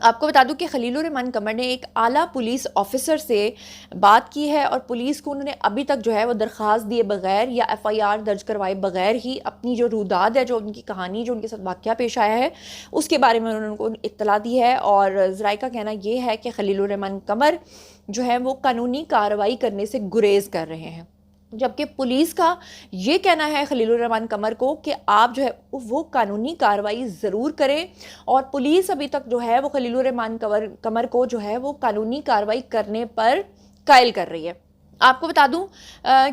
آپ کو بتا دوں کہ خلیل الرحمان قمر نے ایک اعلیٰ پولیس آفیسر سے بات کی ہے اور پولیس کو انہوں نے ابھی تک جو ہے وہ درخواست دیے بغیر یا ایف آئی آر درج کروائے بغیر ہی اپنی جو روداد ہے، جو ان کی کہانی جو ان کے ساتھ واقعہ پیش آیا ہے، اس کے بارے میں انہوں نے ان کو اطلاع دی ہے. اور ذرائع کا کہنا یہ ہے کہ خلیل الرحمان قمر جو ہے وہ قانونی کارروائی کرنے سے گریز کر رہے ہیں، جبکہ پولیس کا یہ کہنا ہے خلیل الرحمان قمر کو کہ آپ جو ہے وہ قانونی کارروائی ضرور کریں، اور پولیس ابھی تک جو ہے وہ خلیل الرحمان قمر کو جو ہے وہ قانونی کارروائی کرنے پر قائل کر رہی ہے. آپ کو بتا دوں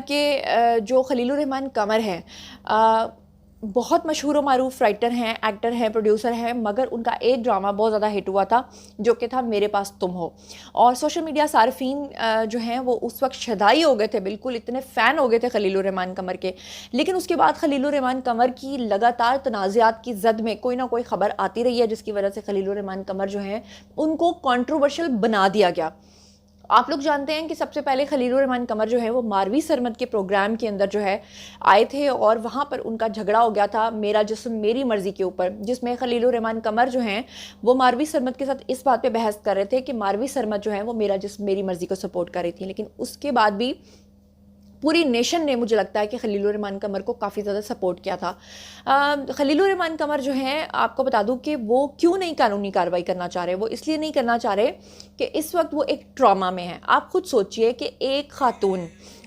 کہ جو خلیل الرحمان قمر ہے بہت مشہور و معروف رائٹر ہیں، ایکٹر ہیں، پروڈیوسر ہیں، مگر ان کا ایک ڈرامہ بہت زیادہ ہٹ ہوا تھا جو کہ تھا میرے پاس تم ہو، اور سوشل میڈیا صارفین جو ہیں وہ اس وقت شدائی ہو گئے تھے، بالکل اتنے فین ہو گئے تھے خلیل الرحمان قمر کے. لیکن اس کے بعد خلیل الرحمان قمر کی لگاتار تنازعات کی زد میں کوئی نہ کوئی خبر آتی رہی ہے، جس کی وجہ سے خلیل الرحمان قمر جو ہیں ان کو کنٹروورشل بنا دیا گیا. آپ لوگ جانتے ہیں کہ سب سے پہلے خلیل الرحمان قمر جو ہے وہ ماروی سرمد کے پروگرام کے اندر جو ہے آئے تھے، اور وہاں پر ان کا جھگڑا ہو گیا تھا میرا جسم میری مرضی کے اوپر، جس میں خلیل الرحمان قمر جو ہیں وہ ماروی سرمد کے ساتھ اس بات پہ بحث کر رہے تھے کہ ماروی سرمد جو ہے وہ میرا جسم میری مرضی کو سپورٹ کر رہی تھی. لیکن اس کے بعد بھی پوری نیشن نے مجھے لگتا ہے کہ خلیل الرحمان قمر کو کافی زیادہ سپورٹ کیا تھا. خلیل الرحمان قمر جو ہیں آپ کو بتا دوں کہ وہ کیوں نہیں قانونی کارروائی کرنا چاہ رہے، وہ اس لیے نہیں کرنا چاہ رہے کہ اس وقت وہ ایک ٹراما میں ہیں. آپ خود سوچئے کہ ایک خاتون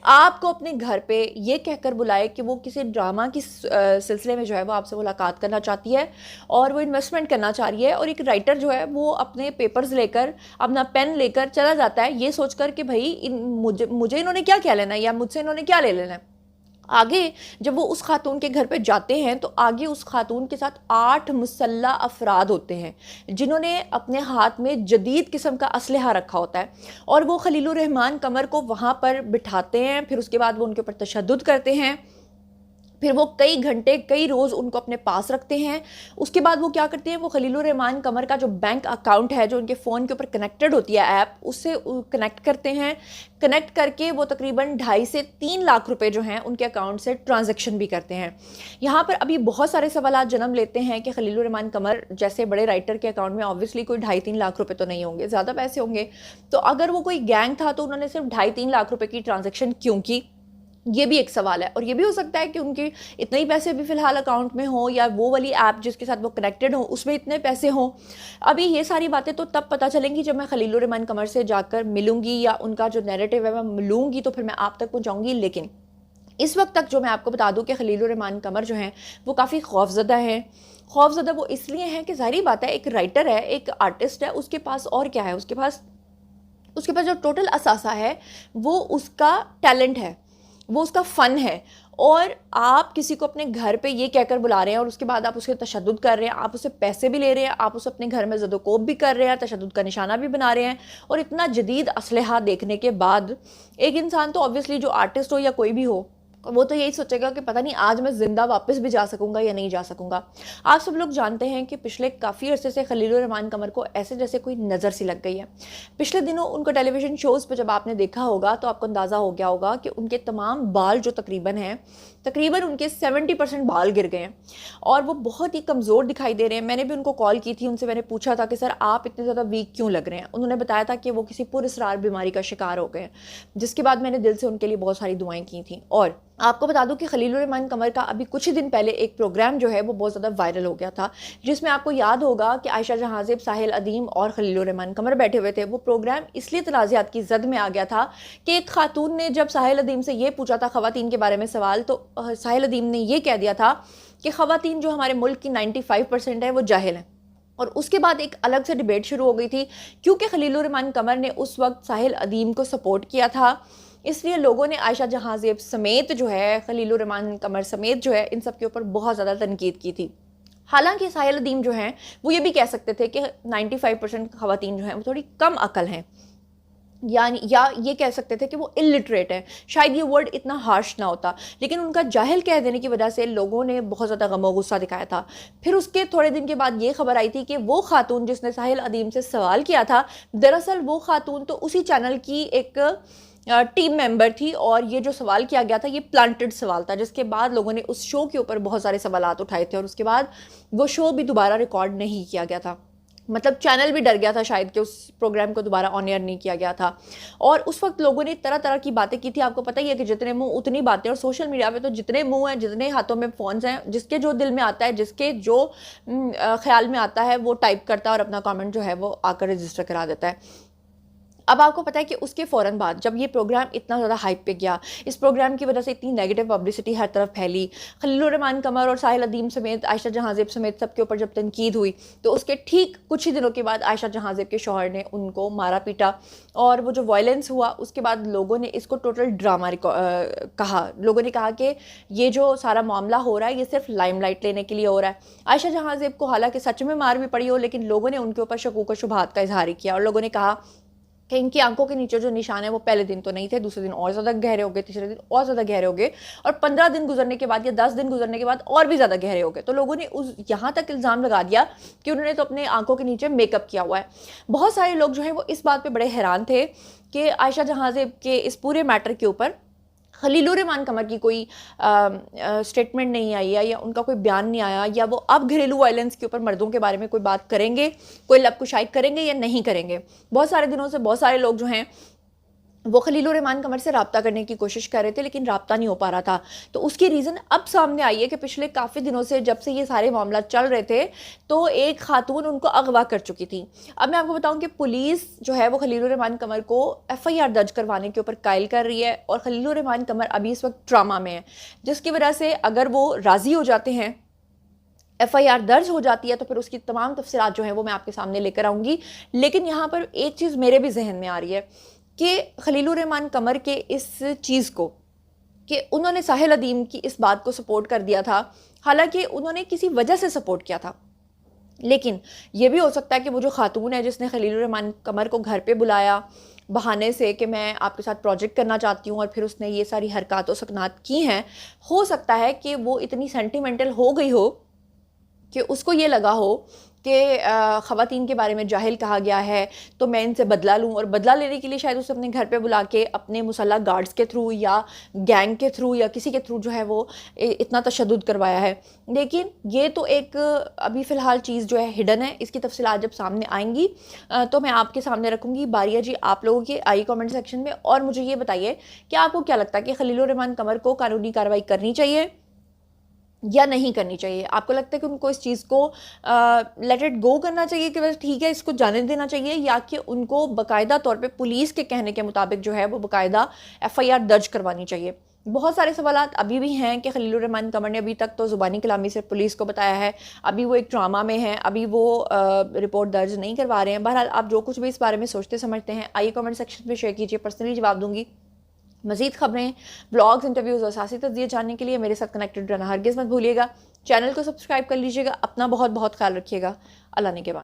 آپ کو اپنے گھر پہ یہ کہہ کر بلائے کہ وہ کسی ڈرامہ کی سلسلے میں جو ہے وہ آپ سے ملاقات کرنا چاہتی ہے اور وہ انویسٹمنٹ کرنا چاہ رہی ہے، اور ایک رائٹر جو ہے وہ اپنے پیپرز لے کر اپنا پین لے کر چلا جاتا ہے یہ سوچ کر کہ بھائی مجھے انہوں نے کیا لینا ہے یا مجھ سے انہوں نے کیا لے لینا ہے. آگے جب وہ اس خاتون کے گھر پہ جاتے ہیں تو آگے اس خاتون کے ساتھ 8 مسلح افراد ہوتے ہیں جنہوں نے اپنے ہاتھ میں جدید قسم کا اسلحہ رکھا ہوتا ہے، اور وہ خلیل الرحمان قمر کو وہاں پر بٹھاتے ہیں، پھر اس کے بعد وہ ان کے اوپر تشدد کرتے ہیں، پھر وہ کئی گھنٹے کئی روز ان کو اپنے پاس رکھتے ہیں. اس کے بعد وہ کیا کرتے ہیں، وہ خلیل الرحمان قمر کا جو بینک اکاؤنٹ ہے جو ان کے فون کے اوپر کنیکٹڈ ہوتی ہے ایپ، اس سے کنیکٹ کرتے ہیں. کنیکٹ کر کے وہ تقریباً 2.5 سے 3 لاکھ روپے جو ہیں ان کے اکاؤنٹ سے ٹرانزیکشن بھی کرتے ہیں. یہاں پر ابھی بہت سارے سوالات جنم لیتے ہیں کہ خلیل الرحمان قمر جیسے بڑے رائٹر کے اکاؤنٹ میں آبویسلی کوئی 2.5-3 لاکھ روپے تو نہیں ہوں گے، زیادہ پیسے ہوں گے. تو اگر وہ کوئی گینگ تھا تو انہوں نے صرف 2.5-3 لاکھ روپے کی ٹرانزیکشن کیوں کی، یہ بھی ایک سوال ہے. اور یہ بھی ہو سکتا ہے کہ ان کے اتنے ہی پیسے ابھی فی الحال اکاؤنٹ میں ہوں، یا وہ والی ایپ جس کے ساتھ وہ کنیکٹڈ ہوں اس میں اتنے پیسے ہوں. ابھی یہ ساری باتیں تو تب پتہ چلیں گی جب میں خلیل الرحمان قمر سے جا کر ملوں گی، یا ان کا جو نیریٹو ہے میں لوں گی تو پھر میں آپ تک پہنچاؤں گی. لیکن اس وقت تک جو میں آپ کو بتا دوں کہ خلیل الرحمان قمر جو ہیں وہ کافی خوفزدہ ہیں. خوفزدہ وہ اس لیے ہیں کہ ظاہری بات ہے ایک رائٹر ہے، ایک آرٹسٹ ہے، اس کے پاس اور کیا ہے، اس کے پاس جو ٹوٹل اثاثہ ہے وہ اس کا ٹیلنٹ ہے، وہ اس کا فن ہے. اور آپ کسی کو اپنے گھر پہ یہ کہہ کر بلا رہے ہیں اور اس کے بعد آپ اسے تشدد کر رہے ہیں، آپ اسے پیسے بھی لے رہے ہیں، آپ اسے اپنے گھر میں زد و کوب بھی کر رہے ہیں، تشدد کا نشانہ بھی بنا رہے ہیں. اور اتنا جدید اسلحہ دیکھنے کے بعد ایک انسان تو آبویسلی جو آرٹسٹ ہو یا کوئی بھی ہو وہ تو یہی سوچے گا کہ پتہ نہیں آج میں زندہ واپس بھی جا سکوں گا یا نہیں جا سکوں گا. آپ سب لوگ جانتے ہیں کہ پچھلے کافی عرصے سے خلیل الرحمان قمر کو ایسے جیسے کوئی نظر سی لگ گئی ہے. پچھلے دنوں ان کو ٹیلی ویژن شوز پہ جب آپ نے دیکھا ہوگا تو آپ کو اندازہ ہو گیا ہوگا کہ ان کے تمام بال جو تقریباً ان کے 70% بال گر گئے ہیں اور وہ بہت ہی کمزور دکھائی دے رہے ہیں. میں نے بھی ان کو کال کی تھی، ان سے میں نے پوچھا تھا کہ سر آپ اتنے زیادہ ویک کیوں لگ رہے ہیں. انہوں نے بتایا تھا کہ وہ کسی پراسرار بیماری کا شکار ہو گئے ہیں، جس کے بعد میں نے دل سے ان کے لیے بہت ساری دعائیں کی تھیں. اور آپ کو بتا دوں کہ خلیل الرحمان قمر کا ابھی کچھ ہی دن پہلے ایک پروگرام جو ہے وہ بہت زیادہ وائرل ہو گیا تھا، جس میں آپ کو یاد ہوگا کہ عائشہ جہاں زیب، ساحل ادیم اور خلیل الرحمان قمر بیٹھے ہوئے تھے. وہ پروگرام اس لیے تنازعات کی زد میں آ گیا تھا کہ ایک خاتون نے جب ساحل ادیم سے یہ پوچھا تھا خواتین کے بارے میں سوال، تو ساحل ادیم نے یہ کہہ دیا تھا کہ خواتین جو ہمارے ملک کی 95% ہے وہ جاہل ہیں. اور اس کے بعد ایک الگ سے ڈیبیٹ شروع ہو گئی تھی کیونکہ خلیل الرحمان قمر نے اس وقت ساحل ادیم کو سپورٹ کیا تھا، اس لیے لوگوں نے عائشہ جہاں زیب سمیت جو ہے، خلیل الرحمان قمر سمیت جو ہے، ان سب کے اوپر بہت زیادہ تنقید کی تھی. حالانکہ ساحل ادیم جو ہیں وہ یہ بھی کہہ سکتے تھے کہ 95% خواتین جو ہیں وہ تھوڑی کم عقل ہیں، یا یہ کہہ سکتے تھے کہ وہ الٹریٹ ہے، شاید یہ ورڈ اتنا ہارش نہ ہوتا. لیکن ان کا جاہل کہہ دینے کی وجہ سے لوگوں نے بہت زیادہ غم و غصہ دکھایا تھا. پھر اس کے تھوڑے دن کے بعد یہ خبر آئی تھی کہ وہ خاتون جس نے ساحل ادیم سے سوال کیا تھا، دراصل وہ خاتون تو اسی چینل کی ایک ٹیم ممبر تھی، اور یہ جو سوال کیا گیا تھا یہ پلانٹڈ سوال تھا، جس کے بعد لوگوں نے اس شو کے اوپر بہت سارے سوالات اٹھائے تھے اور اس کے بعد وہ شو بھی دوبارہ ریکارڈ نہیں کیا گیا تھا. مطلب چینل بھی ڈر گیا تھا شاید کہ اس پروگرام کو دوبارہ آن ایئر نہیں کیا گیا تھا. اور اس وقت لوگوں نے طرح طرح کی باتیں کی تھی. آپ کو پتہ ہی ہے کہ جتنے منہ اتنی باتیں, اور سوشل میڈیا پہ تو جتنے منہ ہیں, جتنے ہاتھوں میں فونز ہیں, جس کے جو دل میں آتا ہے, جس کے جو خیال میں آتا ہے وہ ٹائپ کرتا ہے اور اپنا کامنٹ جو ہے وہ آ کر رجسٹر کرا دیتا ہے. اب آپ کو پتہ ہے کہ اس کے فوراً بعد جب یہ پروگرام اتنا زیادہ ہائپ پہ گیا, اس پروگرام کی وجہ سے اتنی نیگیٹو پبلسٹی ہر طرف پھیلی, خلیل الرحمان قمر اور ساحل ادیم سمیت عائشہ جہاں زیب سمیت سب کے اوپر جب تنقید ہوئی, تو اس کے ٹھیک کچھ ہی دنوں کے بعد عائشہ جہاں زیب کے شوہر نے ان کو مارا پیٹا, اور وہ جو وائلنس ہوا اس کے بعد لوگوں نے اس کو ٹوٹل ڈرامہ کہا. لوگوں نے کہا کہ یہ جو سارا معاملہ ہو رہا ہے یہ صرف لائم لائٹ لینے کے لیے ہو رہا ہے. عائشہ جہاں زیب کو حالانکہ سچ میں مار بھی پڑی ہو, لیکن لوگوں نے ان کے اوپر شکوک و شبہات کا اظہار کیا, اور لوگوں نے کہا کہ ان کی آنکھوں کے نیچے جو نشان ہے وہ پہلے دن تو نہیں تھے, دوسرے دن اور زیادہ گہرے ہو گئے, تیسرے دن اور زیادہ گہرے ہو گئے, اور 15 دن گزرنے کے بعد یا 10 دن گزرنے کے بعد اور بھی زیادہ گہرے ہو گئے. تو لوگوں نے یہاں تک الزام لگا دیا کہ انہوں نے تو اپنے آنکھوں کے نیچے میک اپ کیا ہوا ہے. بہت سارے لوگ جو ہیں وہ اس بات پہ بڑے حیران تھے کہ عائشہ جہاں زیب کے اس پورے میٹر کے اوپر خلیل الرحمان قمر کی کوئی سٹیٹمنٹ نہیں آئی ہے, یا ان کا کوئی بیان نہیں آیا, یا وہ اب گھریلو وائلنس کے اوپر مردوں کے بارے میں کوئی بات کریں گے, کوئی لب کشائی کریں گے یا نہیں کریں گے. بہت سارے دنوں سے بہت سارے لوگ جو ہیں وہ خلیل الرحمان قمر سے رابطہ کرنے کی کوشش کر رہے تھے, لیکن رابطہ نہیں ہو پا رہا تھا. تو اس کی ریزن اب سامنے آئی ہے کہ پچھلے کافی دنوں سے جب سے یہ سارے معاملات چل رہے تھے تو ایک خاتون ان کو اغوا کر چکی تھی. اب میں آپ کو بتاؤں کہ پولیس جو ہے وہ خلیل الرحمان قمر کو FIR درج کروانے کے اوپر قائل کر رہی ہے, اور خلیل الرحمان قمر ابھی اس وقت ٹراما میں ہے, جس کی وجہ سے اگر وہ راضی ہو جاتے ہیں, FIR درج ہو جاتی ہے, تو پھر اس کی تمام تفصیلات جو ہیں وہ میں آپ کے سامنے لے کر آؤں گی. لیکن یہاں پر ایک چیز میرے بھی ذہن میں آ رہی ہے کہ خلیل الرحمان قمر کے اس چیز کو کہ انہوں نے ساحل ادیم کی اس بات کو سپورٹ کر دیا تھا, حالانکہ انہوں نے کسی وجہ سے سپورٹ کیا تھا, لیکن یہ بھی ہو سکتا ہے کہ وہ جو خاتون ہے جس نے خلیل الرحمان قمر کو گھر پہ بلایا بہانے سے کہ میں آپ کے ساتھ پروجیکٹ کرنا چاہتی ہوں, اور پھر اس نے یہ ساری حرکات و سکنات کی ہیں, ہو سکتا ہے کہ وہ اتنی سینٹیمنٹل ہو گئی ہو کہ اس کو یہ لگا ہو کہ خواتین کے بارے میں جاہل کہا گیا ہے, تو میں ان سے بدلہ لوں, اور بدلہ لینے کے لیے شاید اسے اپنے گھر پہ بلا کے اپنے مسلح گارڈز کے تھرو یا گینگ کے تھرو یا کسی کے تھرو جو ہے وہ اتنا تشدد کروایا ہے. لیکن یہ تو ایک ابھی فی الحال چیز جو ہے ہڈن ہے, اس کی تفصیلات جب سامنے آئیں گی تو میں آپ کے سامنے رکھوں گی. باری ہے جی آپ لوگوں کے آئی کامنٹ سیکشن میں, اور مجھے یہ بتائیے کہ آپ کو کیا لگتا ہے کہ خلیل الرحمان قمر کو قانونی کارروائی کرنی چاہیے یا نہیں کرنی چاہیے؟ آپ کو لگتا ہے کہ ان کو اس چیز کو لیٹ اٹ گو کرنا چاہیے کہ بس ٹھیک ہے اس کو جانے دینا چاہیے, یا کہ ان کو باقاعدہ طور پہ پولیس کے کہنے کے مطابق جو ہے وہ باقاعدہ FIR درج کروانی چاہیے؟ بہت سارے سوالات ابھی بھی ہیں کہ خلیل الرحمان قمر نے ابھی تک تو زبانی کلامی سے پولیس کو بتایا ہے, ابھی وہ ایک ڈرامہ میں ہیں, ابھی وہ رپورٹ درج نہیں کروا رہے ہیں. بہرحال آپ جو کچھ بھی اس بارے میں سوچتے سمجھتے ہیں آئیے کامنٹ سیکشن میں شیئر کیجیے, پرسنلی جواب دوں گی. مزید خبریں, بلاگز, انٹرویوز اور سیاسی تجزیے جاننے کے لیے میرے ساتھ کنیکٹڈ رہنا ہرگز مت بھولیے گا. چینل کو سبسکرائب کر لیجیے گا. اپنا بہت بہت خیال رکھیے گا. اللہ نے کے بعد.